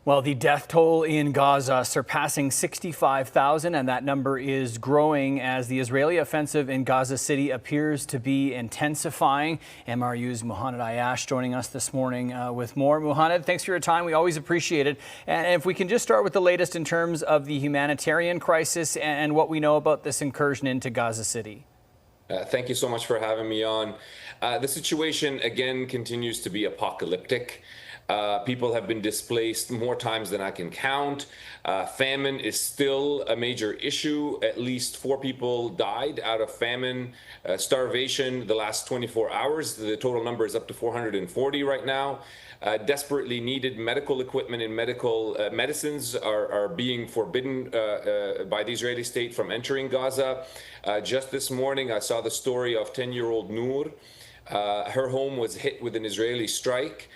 Well, the death toll in Gaza surpassing 65,000, and that number is growing as the Israeli offensive in Gaza City appears to be intensifying. MRU's Muhannad Ayash joining us this morning with more. Muhannad, thanks for your time. We always appreciate it. And if we can just start with the latest in terms of the humanitarian crisis and what we know about this incursion into Gaza City. Thank you so much for having me on. The situation, again, continues to be apocalyptic. People have been displaced more times than I can count. Famine is still a major issue. At least 4 people died out of famine, starvation the last 24 hours. The total number is up to 440 right now. Desperately needed medical equipment and medical medicines are being forbidden by the Israeli state from entering Gaza. Just this morning, I saw the story of 10-year-old Noor. Her home was hit with an Israeli strike.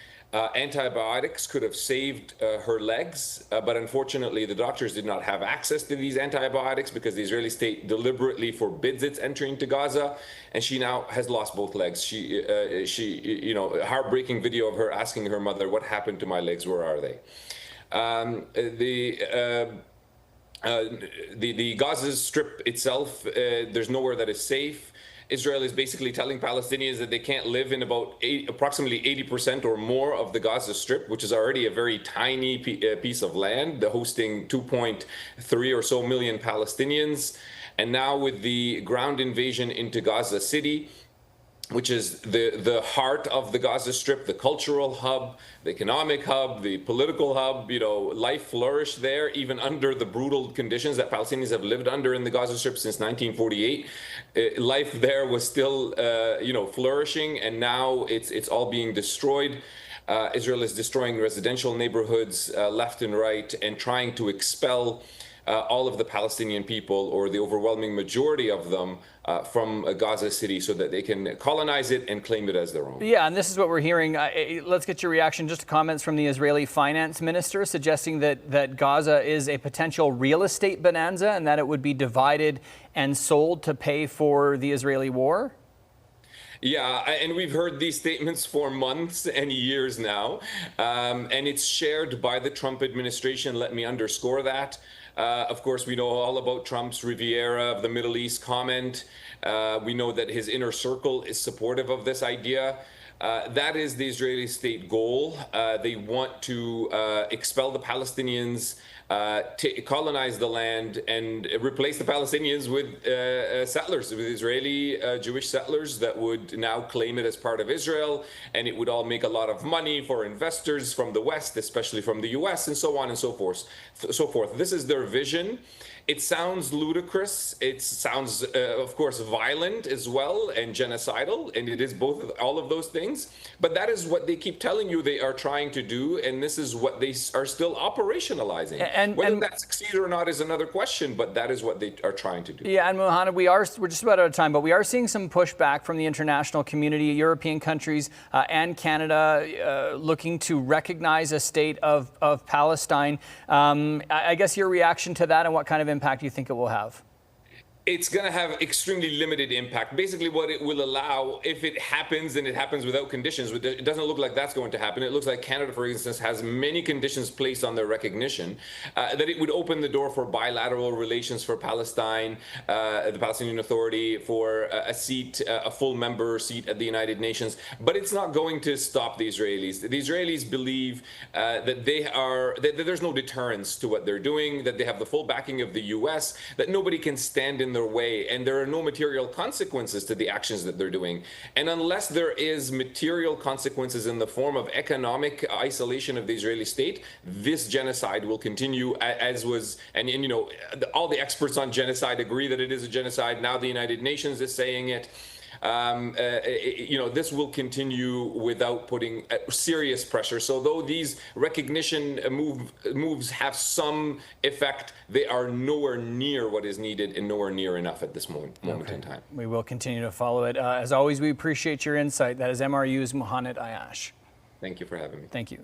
Antibiotics could have saved her legs, but unfortunately the doctors did not have access to these antibiotics because the Israeli state deliberately forbids its entry into Gaza, and she now has lost both legs. She a heartbreaking video of her asking her mother, "What happened to my legs? Where are they?" The Gaza Strip itself, there's nowhere that is safe. Israel is basically telling Palestinians that they can't live in approximately 80% or more of the Gaza Strip, which is already a very tiny piece of land, hosting 2.3 or so million Palestinians. And now with the ground invasion into Gaza City, which is the heart of the Gaza Strip, the cultural hub, the economic hub, the political hub, life flourished there, even under the brutal conditions that Palestinians have lived under in the Gaza Strip since 1948. Life there was still, flourishing, and now it's all being destroyed. Israel is destroying residential neighborhoods left and right and trying to expel all of the Palestinian people, or the overwhelming majority of them, from Gaza City so that they can colonize it and claim it as their own. Yeah, and this is what we're hearing. Let's get your reaction just to comments from the Israeli finance minister suggesting that Gaza is a potential real estate bonanza and that it would be divided and sold to pay for the Israeli war. Yeah, and we've heard these statements for months and years now, and it's shared by the Trump administration. Let me underscore that. Of course, we know all about Trump's Riviera of the Middle East comment. We know that his inner circle is supportive of this idea. That is the Israeli state goal. They want to expel the Palestinians, to colonize the land, and replace the Palestinians with settlers, with Israeli Jewish settlers that would now claim it as part of Israel, and it would all make a lot of money for investors from the West, especially from the US, and so on and so forth. This is their vision. It sounds ludicrous. It sounds, of course, violent as well, and genocidal, and it is all of those things. But that is what they keep telling you they are trying to do, and this is what they are still operationalizing. Whether that succeeds or not is another question, but that is what they are trying to do. Yeah, and Muhannad, we're just about out of time, but we are seeing some pushback from the international community, European countries and Canada, looking to recognize a state of Palestine. I guess your reaction to that and what kind of impact you think it will have? It's going to have extremely limited impact. Basically, what it will allow, if it happens, and it happens without conditions, it doesn't look like that's going to happen. It looks like Canada, for instance, has many conditions placed on their recognition, that it would open the door for bilateral relations for Palestine, the Palestinian Authority, for a seat, a full member seat at the United Nations. But it's not going to stop the Israelis. The Israelis believe that there's no deterrence to what they're doing, that they have the full backing of the U.S., that nobody can stand in their way, and there are no material consequences to the actions that they're doing. And unless there is material consequences in the form of economic isolation of the Israeli state, this genocide will continue as was. And all the experts on genocide agree that it is a genocide. Now the United Nations is saying it. This will continue without putting serious pressure. So though these recognition moves have some effect, they are nowhere near what is needed and nowhere near enough at this moment in time. We will continue to follow it. As always, we appreciate your insight. That is MRU's Muhannad Ayash. Thank you for having me. Thank you.